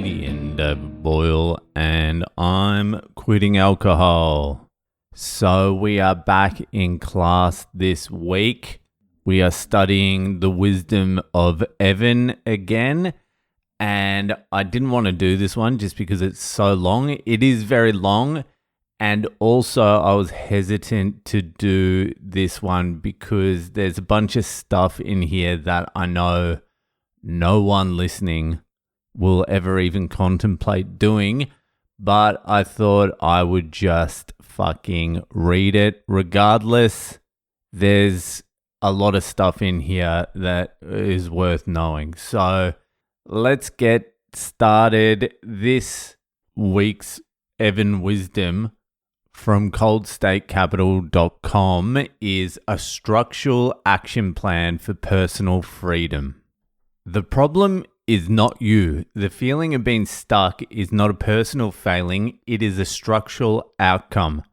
comedian David Boyle, and I'm quitting alcohol. So we are back in class this week. We are studying the wisdom of Evan again, and I didn't want to do this one just because it's so long. It is very long, and also I was hesitant to do this one because there's a bunch of stuff in here that I know no one listening will ever even contemplate doing, but I thought I would just fucking read it regardless. There's a lot of stuff in here that is worth knowing. So let's get started. This week's Evan Wisdom from coldstatecapital.com is a structural action plan for personal freedom. The problem is not you. The feeling of being stuck is not a personal failing, it is a structural outcome.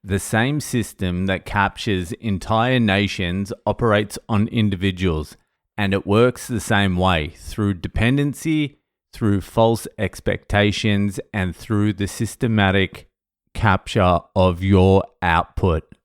The same system that captures entire nations operates on individuals, and it works the same way, through dependency, through false expectations, and through the systematic capture of your output.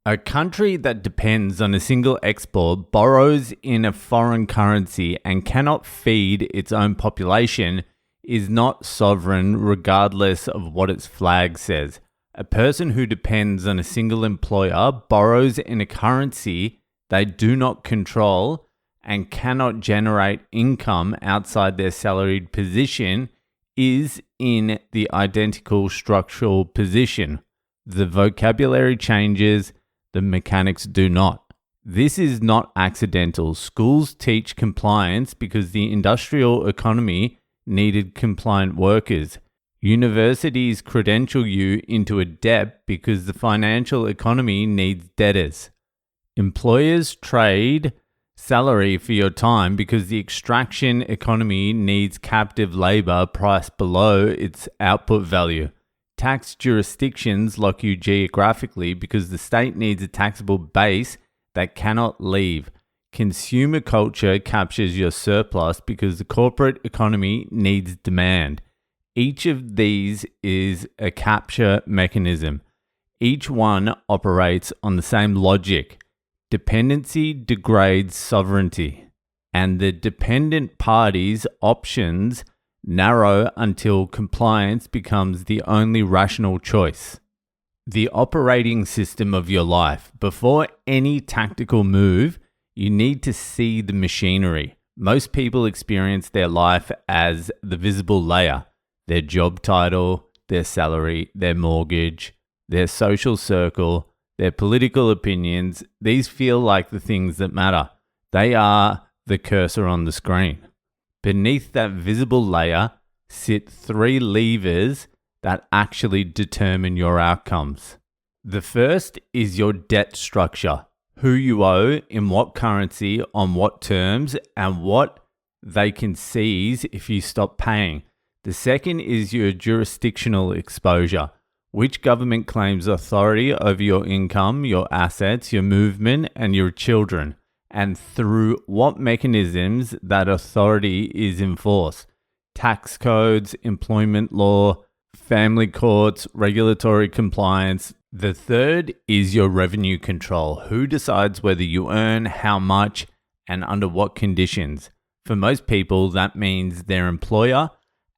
A country that depends on a single export, borrows in a foreign currency, and cannot feed its own population is not sovereign regardless of what its flag says. A person who depends on a single employer, borrows in a currency they do not control, and cannot generate income outside their salaried position is in the identical structural position. The vocabulary changes, the mechanics do not. This is not accidental. Schools teach compliance because the industrial economy needed compliant workers. Universities credential you into a debt because the financial economy needs debtors. Employers trade salary for your time because the extraction economy needs captive labor priced below its output value. Tax jurisdictions lock you geographically because the state needs a taxable base that cannot leave. Consumer culture captures your surplus because the corporate economy needs demand. Each of these is a capture mechanism. Each one operates on the same logic. Dependency degrades sovereignty, and the dependent party's options narrow until compliance becomes the only rational choice. The operating system of your life. Before any tactical move, you need to see the machinery. Most people experience their life as the visible layer. Their job title, their salary, their mortgage, their social circle, their political opinions. These feel like the things that matter. They are the cursor on the screen. Beneath that visible layer sit three levers that actually determine your outcomes. The first is your debt structure, who you owe, in what currency, on what terms, and what they can seize if you stop paying. The second is your jurisdictional exposure, which government claims authority over your income, your assets, your movement, and your children, and through what mechanisms that authority is enforced. Tax codes, employment law, family courts, regulatory compliance. The third is your revenue control. Who decides whether you earn, how much, and under what conditions? For most people, that means their employer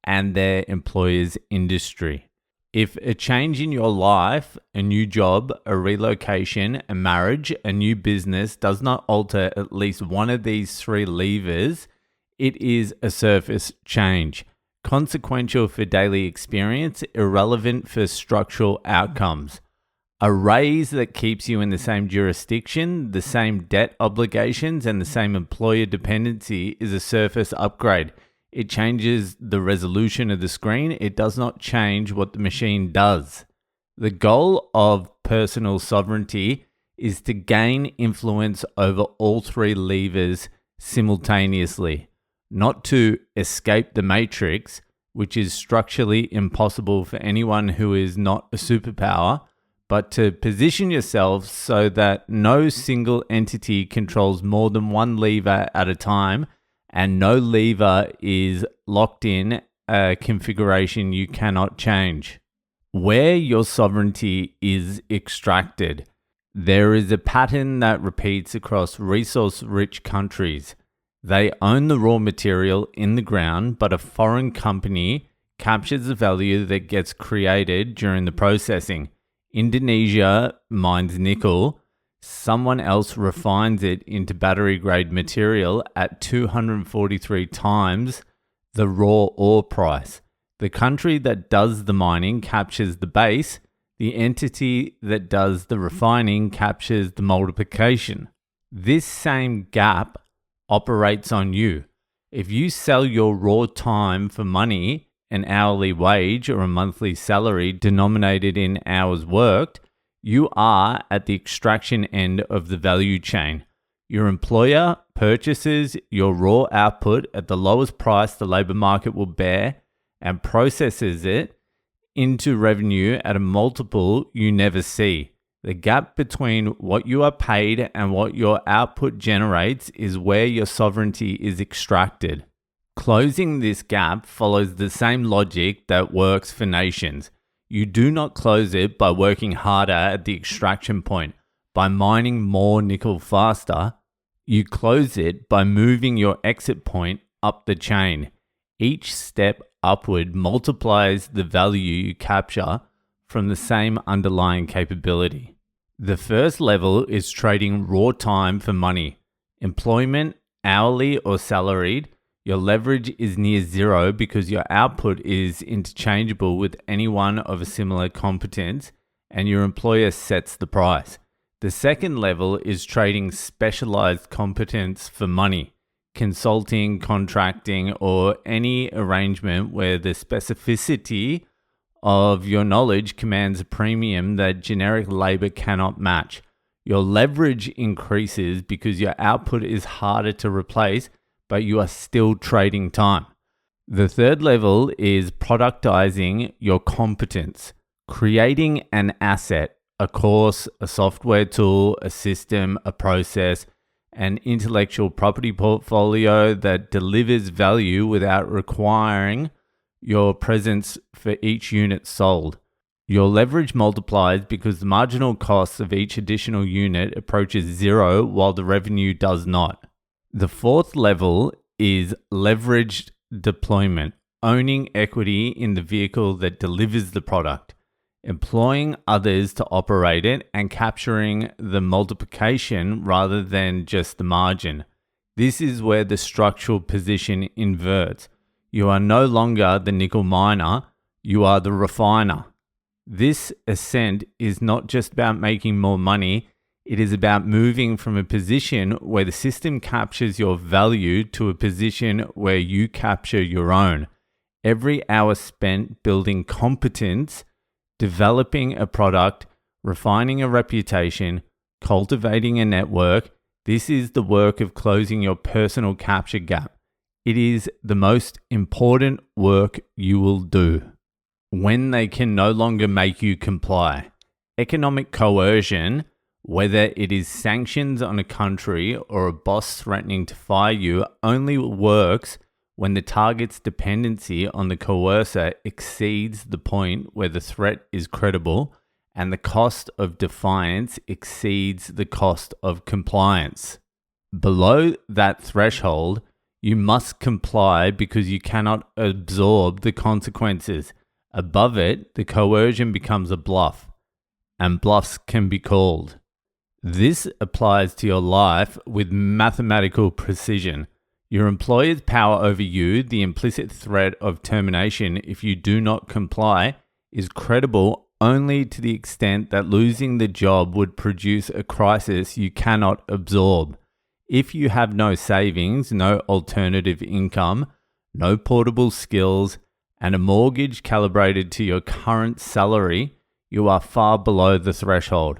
and their employer's industry. If a change in your life, a new job, a relocation, a marriage, a new business does not alter at least one of these three levers, it is a surface change, consequential for daily experience, irrelevant for structural outcomes. A raise that keeps you in the same jurisdiction, the same debt obligations, and the same employer dependency is a surface upgrade. It changes the resolution of the screen. It does not change what the machine does. The goal of personal sovereignty is to gain influence over all three levers simultaneously, not to escape the matrix, which is structurally impossible for anyone who is not a superpower, but to position yourself so that no single entity controls more than one lever at a time, and no lever is locked in a configuration you cannot change. Where your sovereignty is extracted, there is a pattern that repeats across resource-rich countries. They own the raw material in the ground, but a foreign company captures the value that gets created during the processing. Indonesia mines nickel. Someone else refines it into battery-grade material at 243 times the raw ore price. The country that does the mining captures the base. The entity that does the refining captures the multiplication. This same gap operates on you. If you sell your raw time for money, an hourly wage or a monthly salary denominated in hours worked, you are at the extraction end of the value chain. Your employer purchases your raw output at the lowest price the labor market will bear and processes it into revenue at a multiple you never see. The gap between what you are paid and what your output generates is where your sovereignty is extracted. Closing this gap follows the same logic that works for nations. You do not close it by working harder at the extraction point, by mining more nickel faster. You close it by moving your exit point up the chain. Each step upward multiplies the value you capture from the same underlying capability. The first level is trading raw time for money. Employment, hourly or salaried, your leverage is near zero because your output is interchangeable with anyone of a similar competence and your employer sets the price. The second level is trading specialized competence for money. Consulting, contracting, or any arrangement where the specificity of your knowledge commands a premium that generic labor cannot match. Your leverage increases because your output is harder to replace, but you are still trading time. The third level is productizing your competence, creating an asset, a course, a software tool, a system, a process, an intellectual property portfolio that delivers value without requiring your presence for each unit sold. Your leverage multiplies because the marginal cost of each additional unit approaches zero while the revenue does not. The fourth level is leveraged deployment, owning equity in the vehicle that delivers the product, employing others to operate it, and capturing the multiplication rather than just the margin. This is where the structural position inverts. You are no longer the nickel miner, you are the refiner. This ascent is not just about making more money, it is about moving from a position where the system captures your value to a position where you capture your own. Every hour spent building competence, developing a product, refining a reputation, cultivating a network, this is the work of closing your personal capture gap. It is the most important work you will do. When they can no longer make you comply. Economic coercion, whether it is sanctions on a country or a boss threatening to fire you, only works when the target's dependency on the coercer exceeds the point where the threat is credible and the cost of defiance exceeds the cost of compliance. Below that threshold, you must comply because you cannot absorb the consequences. Above it, the coercion becomes a bluff, and bluffs can be called. This applies to your life with mathematical precision. Your employer's power over you, the implicit threat of termination if you do not comply, is credible only to the extent that losing the job would produce a crisis you cannot absorb. If you have no savings, no alternative income, no portable skills, and a mortgage calibrated to your current salary, you are far below the threshold.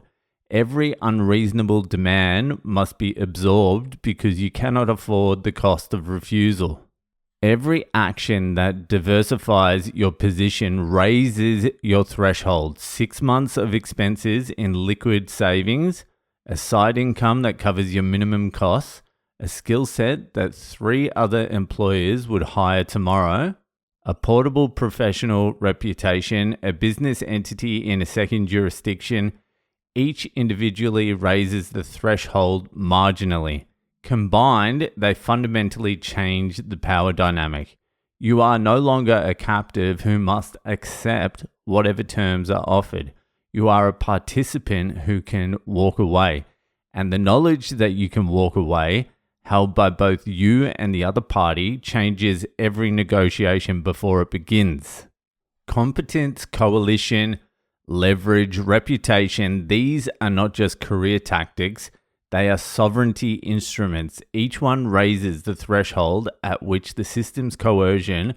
Every unreasonable demand must be absorbed because you cannot afford the cost of refusal. Every action that diversifies your position raises your threshold. 6 months of expenses in liquid savings, a side income that covers your minimum costs, a skill set that 3 other employers would hire tomorrow, A portable professional reputation, a business entity in a second jurisdiction, each individually raises the threshold marginally. Combined, they fundamentally change the power dynamic. You are no longer a captive who must accept whatever terms are offered. You are a participant who can walk away. And the knowledge that you can walk away, held by both you and the other party, changes every negotiation before it begins. Competence, coalition, leverage, reputation, these are not just career tactics, they are sovereignty instruments. Each one raises the threshold at which the system's coercion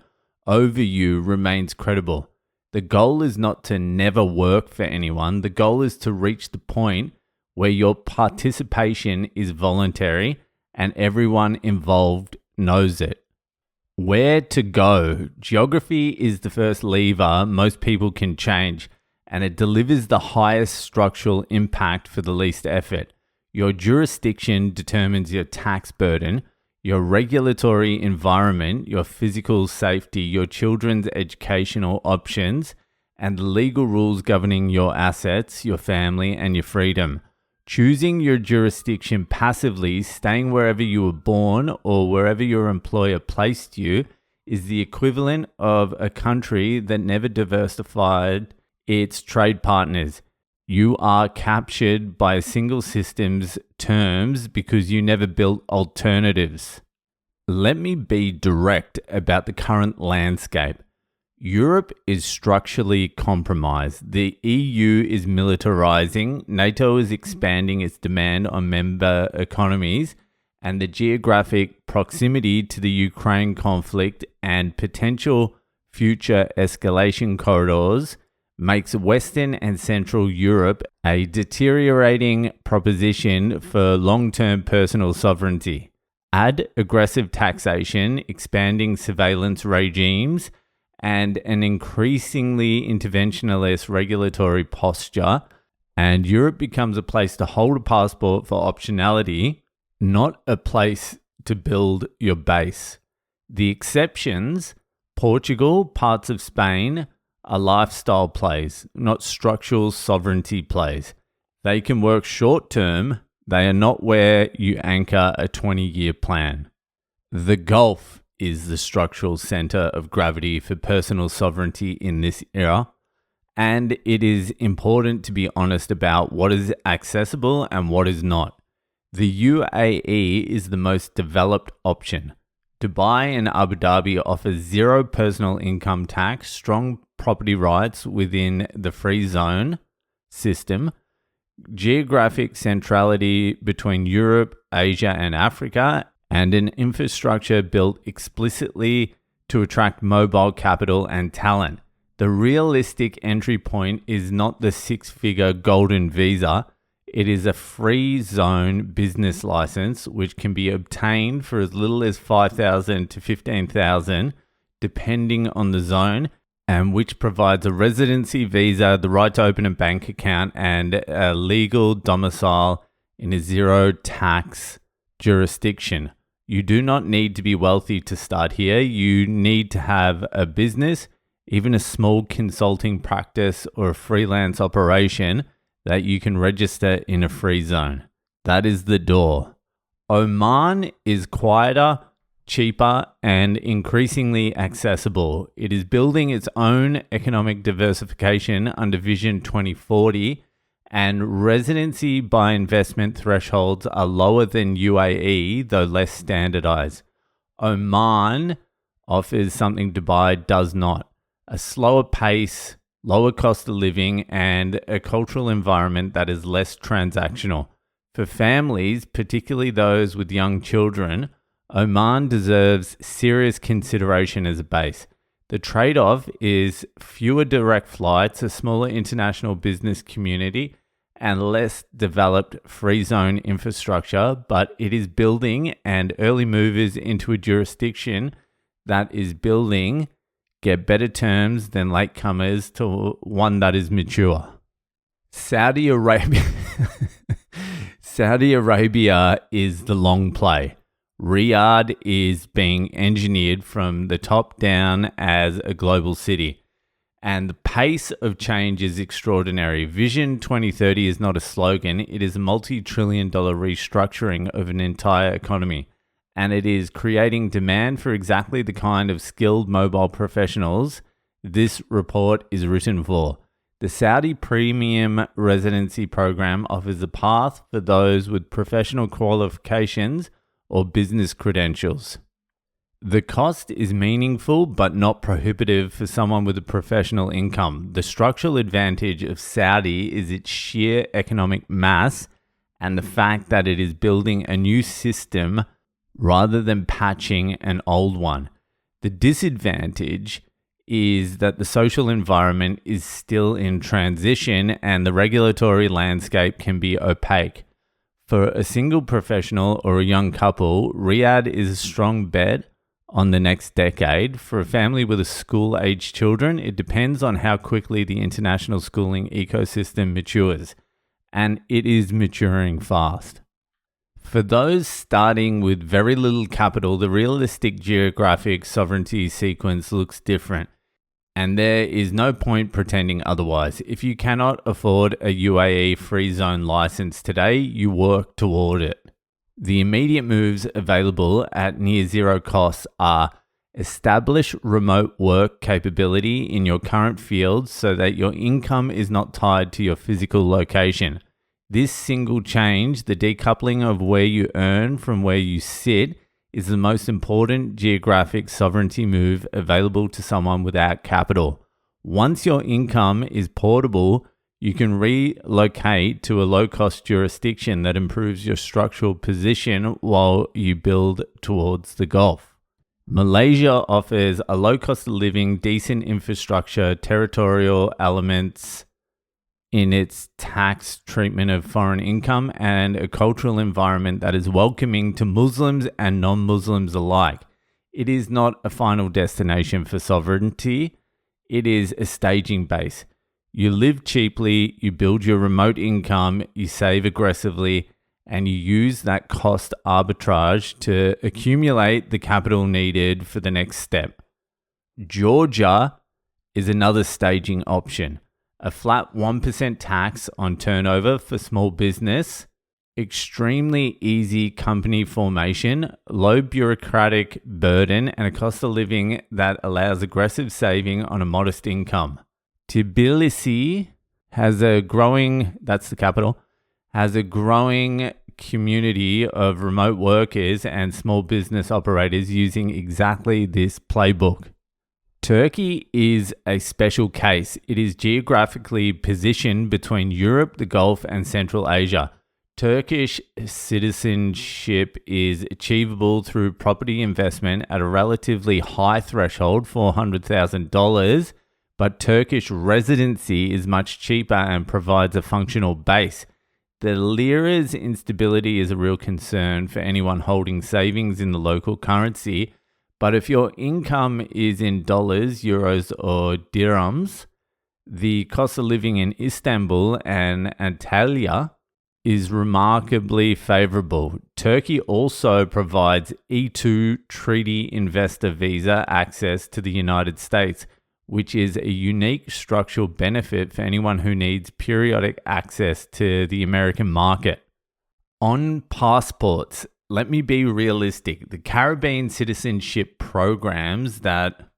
over you remains credible. The goal is not to never work for anyone. The goal is to reach the point where your participation is voluntary and everyone involved knows it. Where to go? Geography is the first lever most people can change, and it delivers the highest structural impact for the least effort. Your jurisdiction determines your tax burden, your regulatory environment, your physical safety, your children's educational options, and the legal rules governing your assets, your family, and your freedom. Choosing your jurisdiction passively, staying wherever you were born or wherever your employer placed you, is the equivalent of a country that never diversified its trade partners. You are captured by a single system's terms because you never built alternatives. Let me be direct about the current landscape. Europe is structurally compromised. The EU is militarizing, NATO is expanding its demand on member economies, and the geographic proximity to the Ukraine conflict and potential future escalation corridors makes Western and Central Europe a deteriorating proposition for long-term personal sovereignty. Add aggressive taxation, expanding surveillance regimes, and an increasingly interventionist regulatory posture, and Europe becomes a place to hold a passport for optionality, not a place to build your base. The exceptions, Portugal, parts of Spain, are lifestyle plays, not structural sovereignty plays. They can work short term, they are not where you anchor a 20-year plan. The Gulf is the structural center of gravity for personal sovereignty in this era, and it is important to be honest about what is accessible and what is not. The UAE is the most developed option. Dubai and Abu Dhabi offer zero personal income tax, strong property rights within the free zone system, geographic centrality between Europe, Asia, and Africa, and an infrastructure built explicitly to attract mobile capital and talent. The realistic entry point is not the six-figure golden visa. It is a free zone business license which can be obtained for as little as $5,000 to $15,000 depending on the zone, and which provides a residency visa, the right to open a bank account, and a legal domicile in a zero tax jurisdiction. You do not need to be wealthy to start here. You need to have a business, even a small consulting practice or a freelance operation that you can register in a free zone. That is the door. Oman is quieter, cheaper, and increasingly accessible. It is building its own economic diversification under Vision 2040, and residency by investment thresholds are lower than UAE, though less standardized. Oman offers something Dubai does not: a slower pace, lower cost of living, and a cultural environment that is less transactional. For families, particularly those with young children, Oman deserves serious consideration as a base. The trade-off is fewer direct flights, a smaller international business community, and less developed free zone infrastructure, but it is building, and early movers into a jurisdiction that is building get better terms than latecomers to one that is mature. Saudi Arabia is the long play. Riyadh is being engineered from the top down as a global city. And the pace of change is extraordinary. Vision 2030 is not a slogan, it is a multi-trillion-dollar restructuring of an entire economy. And it is creating demand for exactly the kind of skilled mobile professionals this report is written for. The Saudi Premium Residency Program offers a path for those with professional qualifications or business credentials. The cost is meaningful but not prohibitive for someone with a professional income. The structural advantage of Saudi is its sheer economic mass and the fact that it is building a new system rather than patching an old one. The disadvantage is that the social environment is still in transition and the regulatory landscape can be opaque. For a single professional or a young couple, Riyadh is a strong bet on the next decade. For a family with school-aged children, it depends on how quickly the international schooling ecosystem matures, and it is maturing fast. For those starting with very little capital, the realistic geographic sovereignty sequence looks different, and there is no point pretending otherwise. If you cannot afford a UAE free zone license today, you work toward it. The immediate moves available at near zero costs are establish remote work capability in your current field so that your income is not tied to your physical location. This single change, the decoupling of where you earn from where you sit, is the most important geographic sovereignty move available to someone without capital. Once your income is portable, you can relocate to a low-cost jurisdiction that improves your structural position while you build towards the Gulf. Malaysia offers a low cost of living, decent infrastructure, territorial elements in its tax treatment of foreign income, and a cultural environment that is welcoming to Muslims and non-Muslims alike. It is not a final destination for sovereignty. It is a staging base. You live cheaply, you build your remote income, you save aggressively, and you use that cost arbitrage to accumulate the capital needed for the next step. Georgia is another staging option. A flat 1% tax on turnover for small business, extremely easy company formation, low bureaucratic burden, and a cost of living that allows aggressive saving on a modest income. Tbilisi has a growing, that's the capital, has a growing community of remote workers and small business operators using exactly this playbook. Turkey is a special case. It is geographically positioned between Europe, the Gulf, and Central Asia. Turkish citizenship is achievable through property investment at a relatively high threshold, $400,000, but Turkish residency is much cheaper and provides a functional base. The lira's instability is a real concern for anyone holding savings in the local currency, but if your income is in dollars, euros, or dirhams, the cost of living in Istanbul and Antalya is remarkably favorable. Turkey also provides E2 treaty investor visa access to the United States, which is a unique structural benefit for anyone who needs periodic access to the American market. On passports, let me be realistic. The Caribbean citizenship programs that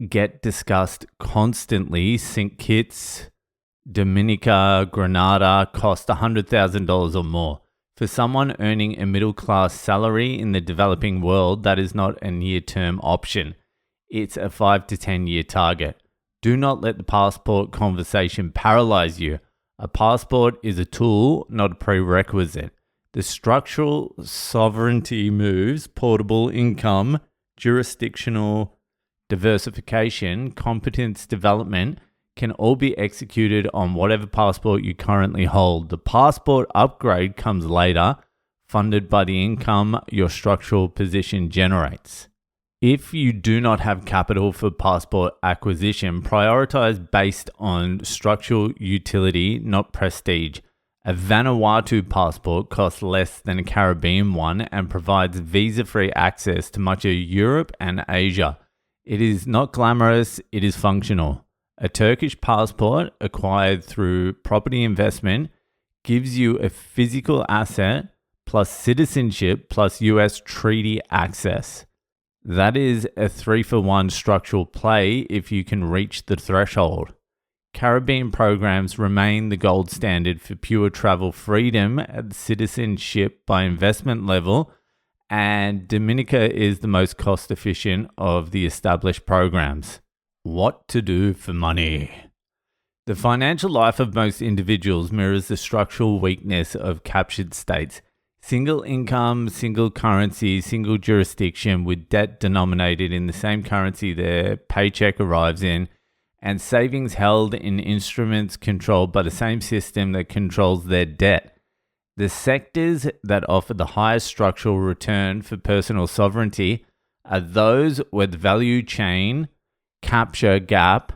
get discussed constantly, St. Kitts, Dominica, Grenada, cost $100,000 or more. For someone earning a middle-class salary in the developing world, that is not a near-term option. It's a 5 to 10 year target. Do not let the passport conversation paralyze you. A passport is a tool, not a prerequisite. The structural sovereignty moves, portable income, jurisdictional diversification, competence development, can all be executed on whatever passport you currently hold. The passport upgrade comes later, funded by the income your structural position generates. If you do not have capital for passport acquisition, prioritize based on structural utility, not prestige. A Vanuatu passport costs less than a Caribbean one and provides visa-free access to much of Europe and Asia. It is not glamorous, it is functional. A Turkish passport acquired through property investment gives you a physical asset plus citizenship plus US treaty access. That is a 3-for-1 structural play if you can reach the threshold. Caribbean programs remain the gold standard for pure travel freedom at the citizenship by investment level, and Dominica is the most cost efficient of the established programs. What to do for money? The financial life of most individuals mirrors the structural weakness of captured states. Single income, single currency, single jurisdiction with debt denominated in the same currency their paycheck arrives in, and savings held in instruments controlled by the same system that controls their debt. The sectors that offer the highest structural return for personal sovereignty are those where the value chain capture gap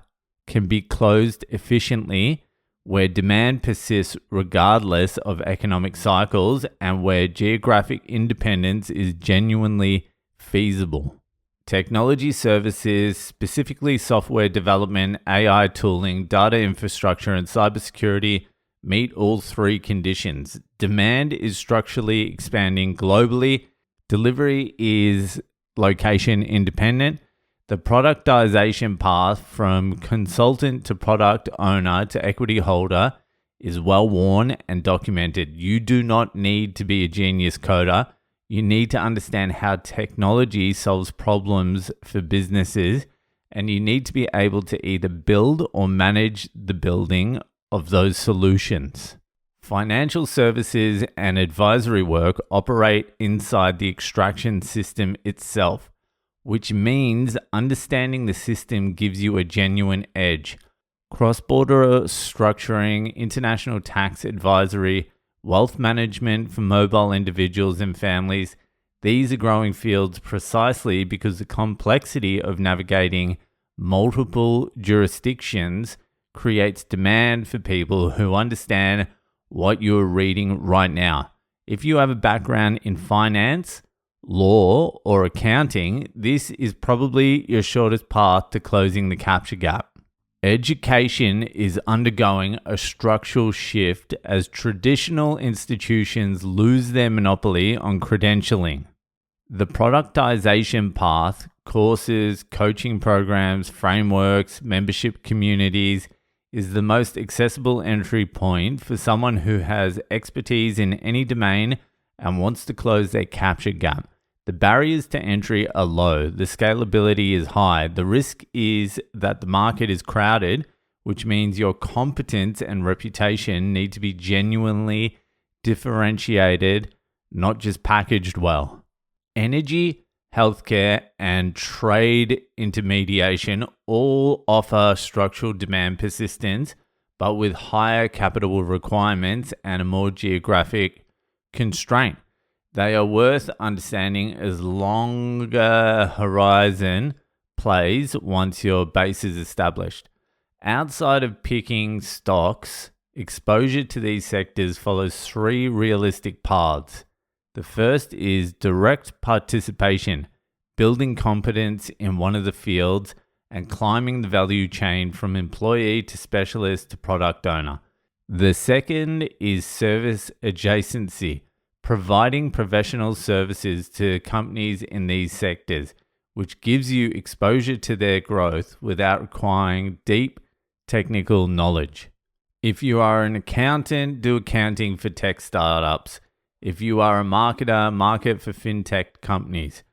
can be closed efficiently, where demand persists regardless of economic cycles, and where geographic independence is genuinely feasible. Technology services, specifically software development, AI tooling, data infrastructure, and cybersecurity, meet all three conditions. Demand is structurally expanding globally. Delivery is location independent. The productization path from consultant to product owner to equity holder is well worn and documented. You do not need to be a genius coder. You need to understand how technology solves problems for businesses, and you need to be able to either build or manage the building of those solutions. Financial services and advisory work operate inside the extraction system itself, which means understanding the system gives you a genuine edge. Cross-border structuring, international tax advisory, wealth management for mobile individuals and families, these are growing fields precisely because the complexity of navigating multiple jurisdictions creates demand for people who understand what you're reading right now. If you have a background in finance, law, or accounting, this is probably your shortest path to closing the capture gap. Education is undergoing a structural shift as traditional institutions lose their monopoly on credentialing. The productization path, courses, coaching programs, frameworks, membership communities, is the most accessible entry point for someone who has expertise in any domain and wants to close their capture gap. The barriers to entry are low, the scalability is high. The risk is that the market is crowded, which means your competence and reputation need to be genuinely differentiated, not just packaged well. Energy, healthcare, and trade intermediation all offer structural demand persistence, but with higher capital requirements and a more geographic constraint. They are worth understanding as longer horizon plays once your base is established. Outside of picking stocks, exposure to these sectors follows three realistic paths. The first is direct participation, building competence in one of the fields and climbing the value chain from employee to specialist to product owner. The second is service adjacency, providing professional services to companies in these sectors, which gives you exposure to their growth without requiring deep technical knowledge. If you are an accountant, do accounting for tech startups. If you are a marketer, market for fintech companies.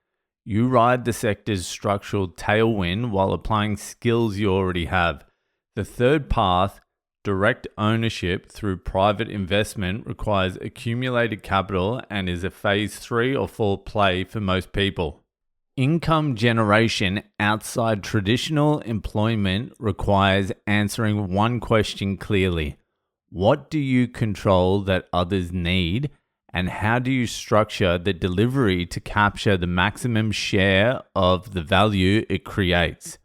You ride the sector's structural tailwind while applying skills you already have. The third path, direct ownership through private investment, requires accumulated capital and is a phase 3 or 4 play for most people. Income generation outside traditional employment requires answering one question clearly. What do you control that others need? And how do you structure the delivery to capture the maximum share of the value it creates?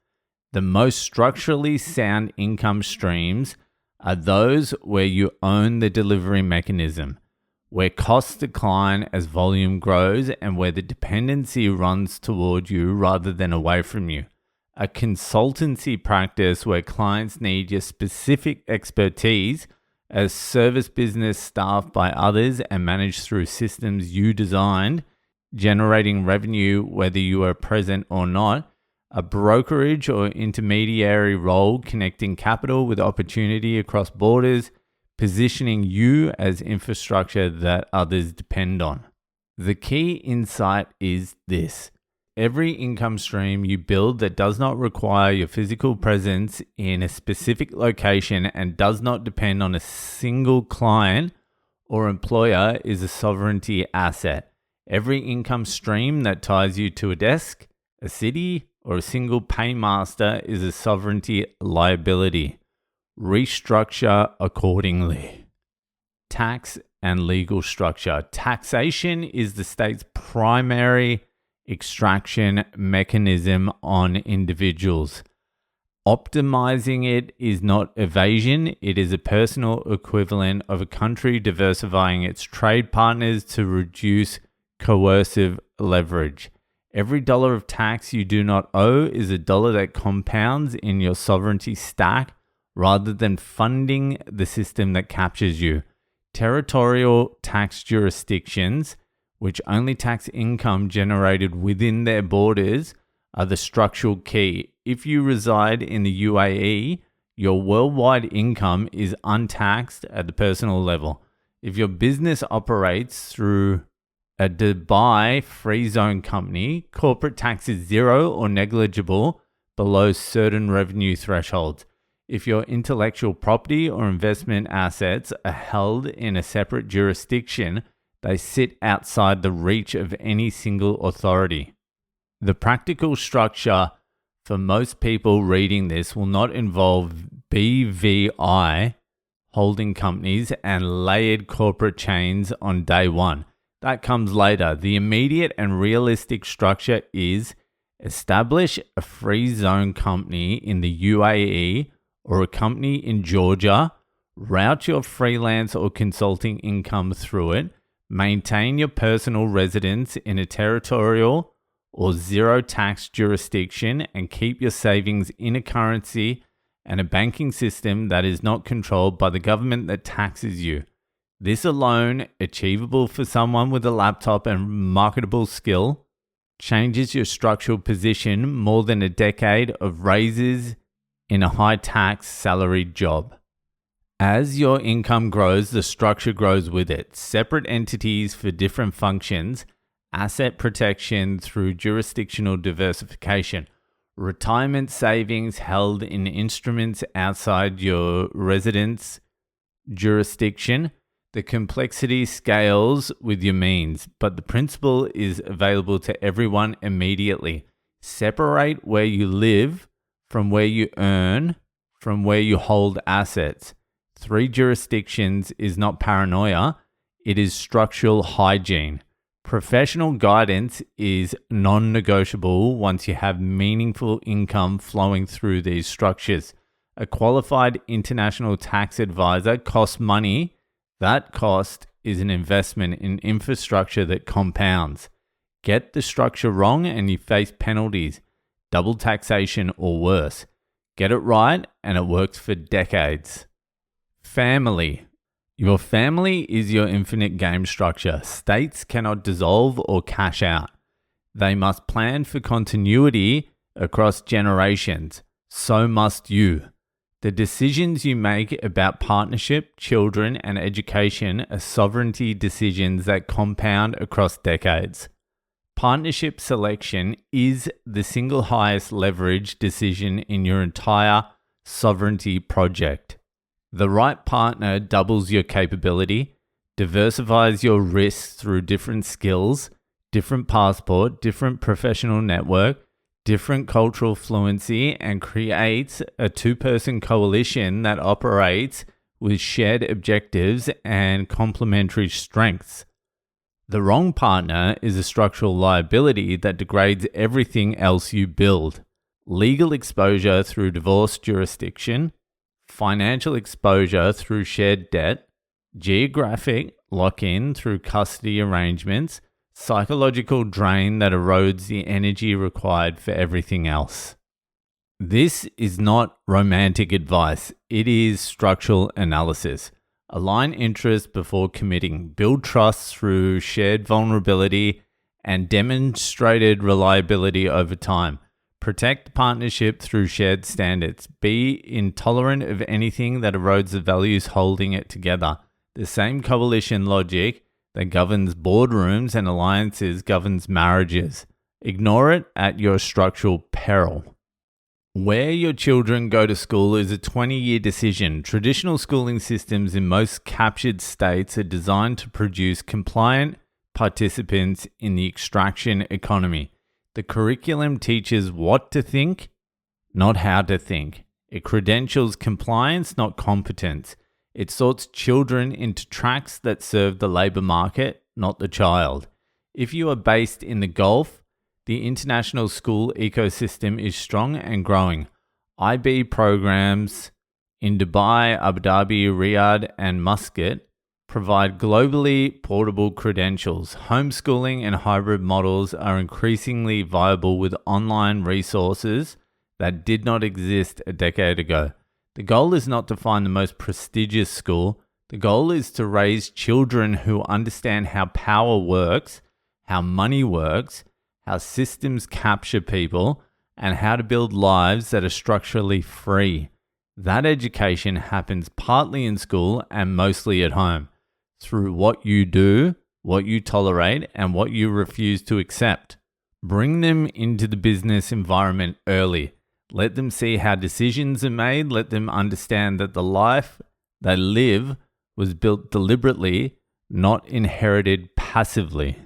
The most structurally sound income streams are those where you own the delivery mechanism, where costs decline as volume grows, and where the dependency runs toward you rather than away from you. A consultancy practice where clients need your specific expertise as service business staffed by others and managed through systems you designed, generating revenue whether you are present or not. A brokerage or intermediary role connecting capital with opportunity across borders, positioning you as infrastructure that others depend on. The key insight is this. Every income stream you build that does not require your physical presence in a specific location and does not depend on a single client or employer is a sovereignty asset. Every income stream that ties you to a desk, a city, or a single paymaster is a sovereignty liability. Restructure accordingly. Tax and legal structure. Taxation is the state's primary extraction mechanism on individuals. Optimizing it is not evasion, it is a personal equivalent of a country diversifying its trade partners to reduce coercive leverage. Every dollar of tax you do not owe is a dollar that compounds in your sovereignty stack rather than funding the system that captures you. Territorial tax jurisdictions, which only tax income generated within their borders, are the structural key. If you reside in the UAE, your worldwide income is untaxed at the personal level. If your business operates through a Dubai free zone company, corporate tax is zero or negligible below certain revenue thresholds. If your intellectual property or investment assets are held in a separate jurisdiction, they sit outside the reach of any single authority. The practical structure for most people reading this will not involve BVI holding companies and layered corporate chains on day one. That comes later. The immediate and realistic structure is establish a free zone company in the UAE or a company in Georgia, route your freelance or consulting income through it, maintain your personal residence in a territorial or zero tax jurisdiction, and keep your savings in a currency and a banking system that is not controlled by the government that taxes you. This alone, achievable for someone with a laptop and marketable skill, changes your structural position more than a decade of raises in a high-tax salaried job. As your income grows, the structure grows with it. Separate entities for different functions, asset protection through jurisdictional diversification, retirement savings held in instruments outside your residence jurisdiction. The complexity scales with your means, but the principle is available to everyone immediately. Separate where you live from where you earn, from where you hold assets. 3 jurisdictions is not paranoia, it is structural hygiene. Professional guidance is non-negotiable once you have meaningful income flowing through these structures. A qualified international tax advisor costs money. That cost is an investment in infrastructure that compounds. Get the structure wrong and you face penalties, double taxation or worse. Get it right and it works for decades. Family. Your family is your infinite game structure. States cannot dissolve or cash out. They must plan for continuity across generations. So must you. The decisions you make about partnership, children, and education are sovereignty decisions that compound across decades. Partnership selection is the single highest leverage decision in your entire sovereignty project. The right partner doubles your capability, diversifies your risks through different skills, different passport, different professional network, different cultural fluency, and creates a 2-person coalition that operates with shared objectives and complementary strengths. The wrong partner is a structural liability that degrades everything else you build. Legal exposure through divorce jurisdiction, financial exposure through shared debt, geographic lock-in through custody arrangements, psychological drain that erodes the energy required for everything else. This is not romantic advice, it is structural analysis. Align interests before committing, build trust through shared vulnerability and demonstrated reliability over time. Protect partnership through shared standards. Be intolerant of anything that erodes the values holding it together. The same coalition logic that governs boardrooms and alliances governs marriages. Ignore it at your structural peril. Where your children go to school is a 20-year decision. Traditional schooling systems in most captured states are designed to produce compliant participants in the extraction economy. The curriculum teaches what to think, not how to think. It credentials compliance, not competence. It sorts children into tracks that serve the labor market, not the child. If you are based in the Gulf, the international school ecosystem is strong and growing. IB programs in Dubai, Abu Dhabi, Riyadh, and Muscat provide globally portable credentials. Homeschooling and hybrid models are increasingly viable with online resources that did not exist a decade ago. The goal is not to find the most prestigious school. The goal is to raise children who understand how power works, how money works, how systems capture people, and how to build lives that are structurally free. That education happens partly in school and mostly at home, through what you do, what you tolerate, and what you refuse to accept. Bring them into the business environment early. Let them see how decisions are made. Let them understand that the life they live was built deliberately, not inherited passively.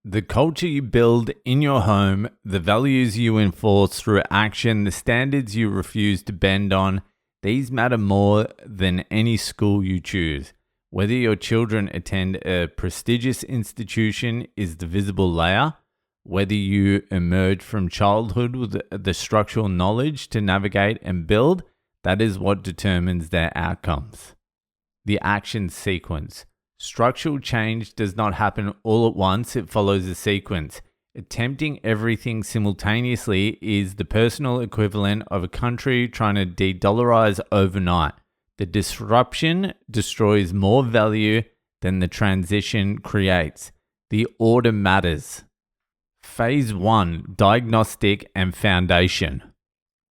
The culture you build in your home, the values you enforce through action, the standards you refuse to bend on, these matter more than any school you choose. Whether your children attend a prestigious institution is the visible layer. Whether you emerge from childhood with the structural knowledge to navigate and build, that is what determines their outcomes. The action sequence. Structural change does not happen all at once, it follows a sequence. Attempting everything simultaneously is the personal equivalent of a country trying to de-dollarize overnight. The disruption destroys more value than the transition creates. The order matters. Phase 1, diagnostic and foundation.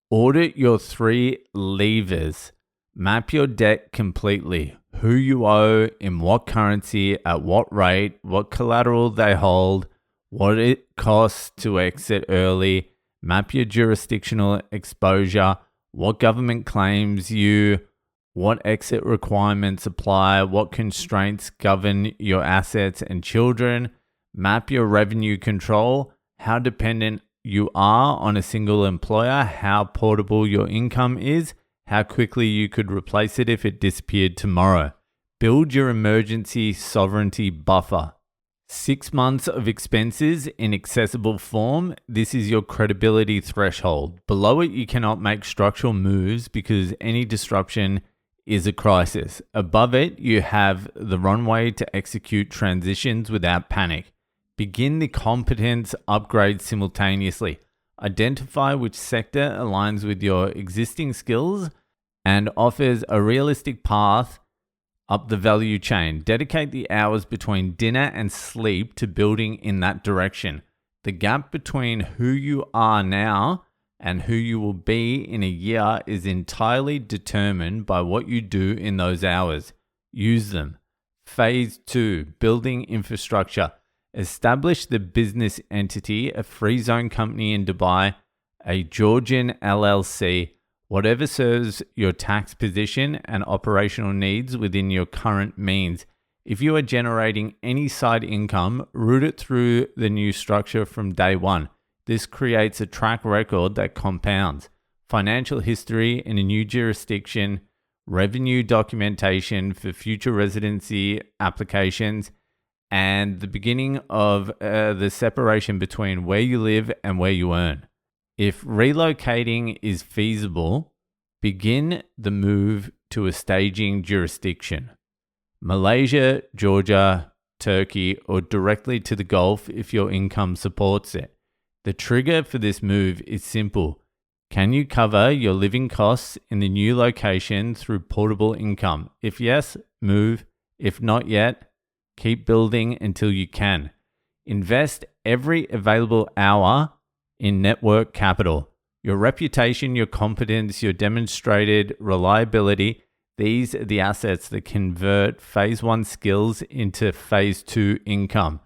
Audit your 3 levers. Map your debt completely. Who you owe, in what currency, at what rate, what collateral they hold, what it costs to exit early. Map your jurisdictional exposure, what government claims you, what exit requirements apply, what constraints govern your assets and children. Map your revenue control, how dependent you are on a single employer, how portable your income is, how quickly you could replace it if it disappeared tomorrow. Build your emergency sovereignty buffer. 6 months of expenses in accessible form. This is your credibility threshold. Below it, you cannot make structural moves because any disruption is a crisis. Above it, you have the runway to execute transitions without panic. Begin the competence upgrade simultaneously. Identify which sector aligns with your existing skills and offers a realistic path up the value chain. Dedicate the hours between dinner and sleep to building in that direction. The gap between who you are now and who you will be in a year is entirely determined by what you do in those hours. Use them. Phase 2, building infrastructure. Establish the business entity, a free zone company in Dubai, a Georgian LLC, whatever serves your tax position and operational needs within your current means. If you are generating any side income, route it through the new structure from day one. This creates a track record that compounds. Financial history in a new jurisdiction, revenue documentation for future residency applications, and the beginning of the separation between where you live and where you earn. If relocating is feasible, Begin the move to a staging jurisdiction. Malaysia, Georgia, Turkey, or directly to the Gulf if your income supports it. The trigger for this move is simple. Can you cover your living costs in the new location through portable income? If yes, move. If not yet, keep building until you can. Invest every available hour in network capital. Your reputation, your competence, your demonstrated reliability, these are the assets that convert phase 1 skills into phase 2 income.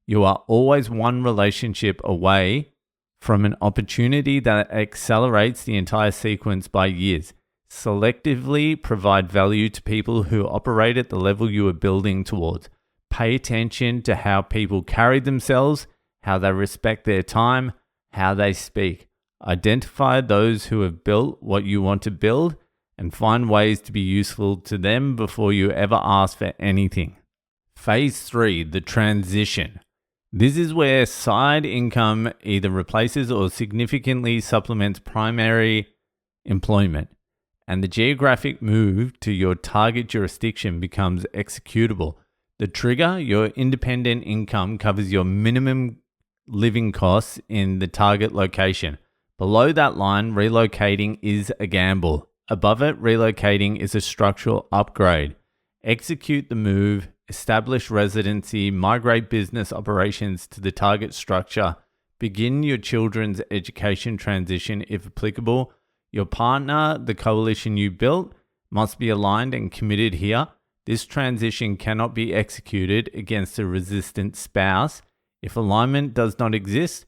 You are always one relationship away from an opportunity that accelerates the entire sequence by years. Selectively provide value to people who operate at the level you are building towards. Pay attention to how people carry themselves, how they respect their time, how they speak. Identify those who have built what you want to build and find ways to be useful to them before you ever ask for anything. Phase 3, the transition. This is where side income either replaces or significantly supplements primary employment, and the geographic move to your target jurisdiction becomes executable. The trigger, your independent income, covers your minimum living costs in the target location. Below that line, relocating is a gamble. Above it, relocating is a structural upgrade. Execute the move, establish residency, migrate business operations to the target structure, begin your children's education transition if applicable. Your partner, the coalition you built, must be aligned and committed here. This transition cannot be executed against a resistant spouse. If alignment does not exist,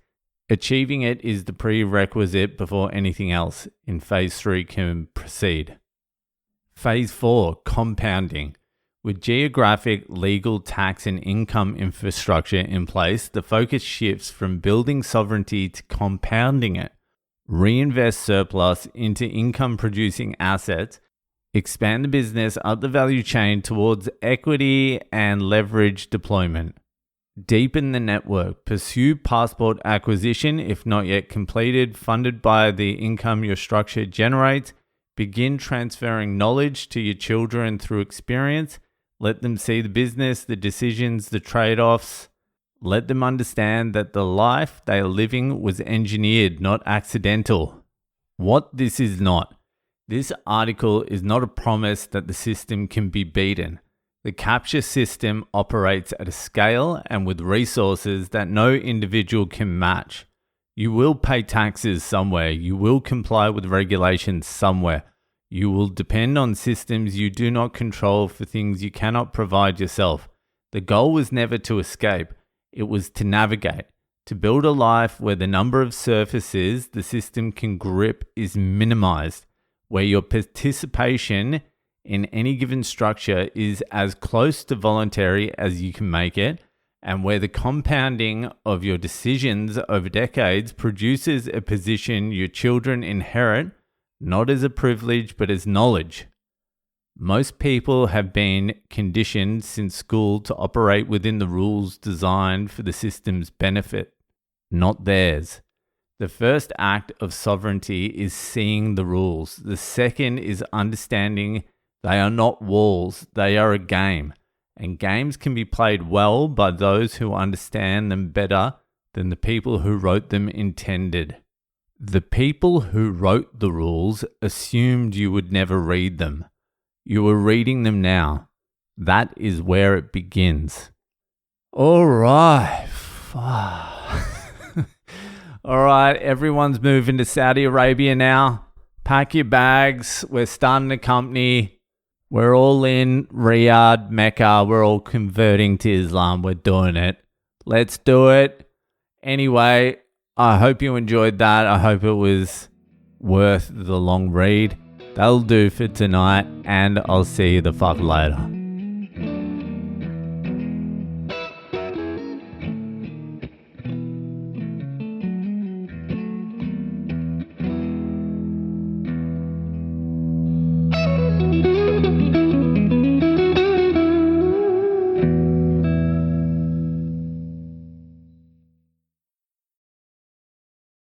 achieving it is the prerequisite before anything else in phase 3 can proceed. Phase 4, compounding. With geographic, legal, tax, and income infrastructure in place, the focus shifts from building sovereignty to compounding it. Reinvest surplus into income-producing assets. Expand the business up the value chain towards equity and leverage deployment. Deepen the network. Pursue passport acquisition if not yet completed, funded by the income your structure generates. Begin transferring knowledge to your children through experience. Let them see the business, the decisions, the trade-offs. Let them understand that the life they are living was engineered, not accidental. What this is not. This article is not a promise that the system can be beaten. The capture system operates at a scale and with resources that no individual can match. You will pay taxes somewhere. You will comply with regulations somewhere. You will depend on systems you do not control for things you cannot provide yourself. The goal was never to escape. It was to navigate, to build a life where the number of surfaces the system can grip is minimized, where your participation in any given structure is as close to voluntary as you can make it, and where the compounding of your decisions over decades produces a position your children inherit, not as a privilege but as knowledge. Most people have been conditioned since school to operate within the rules designed for the system's benefit, not theirs. The first act of sovereignty is seeing the rules. The second is understanding they are not walls, they are a game. And games can be played well by those who understand them better than the people who wrote them intended. The people who wrote the rules assumed you would never read them. You are reading them now. That is where it begins. All right. All right, everyone's moving to Saudi Arabia now. Pack your bags. We're starting a company. We're all in Riyadh, Mecca. We're all converting to Islam. We're doing it. Let's do it. Anyway, I hope you enjoyed that. I hope it was worth the long read. That'll do for tonight, and I'll see you the fuck later.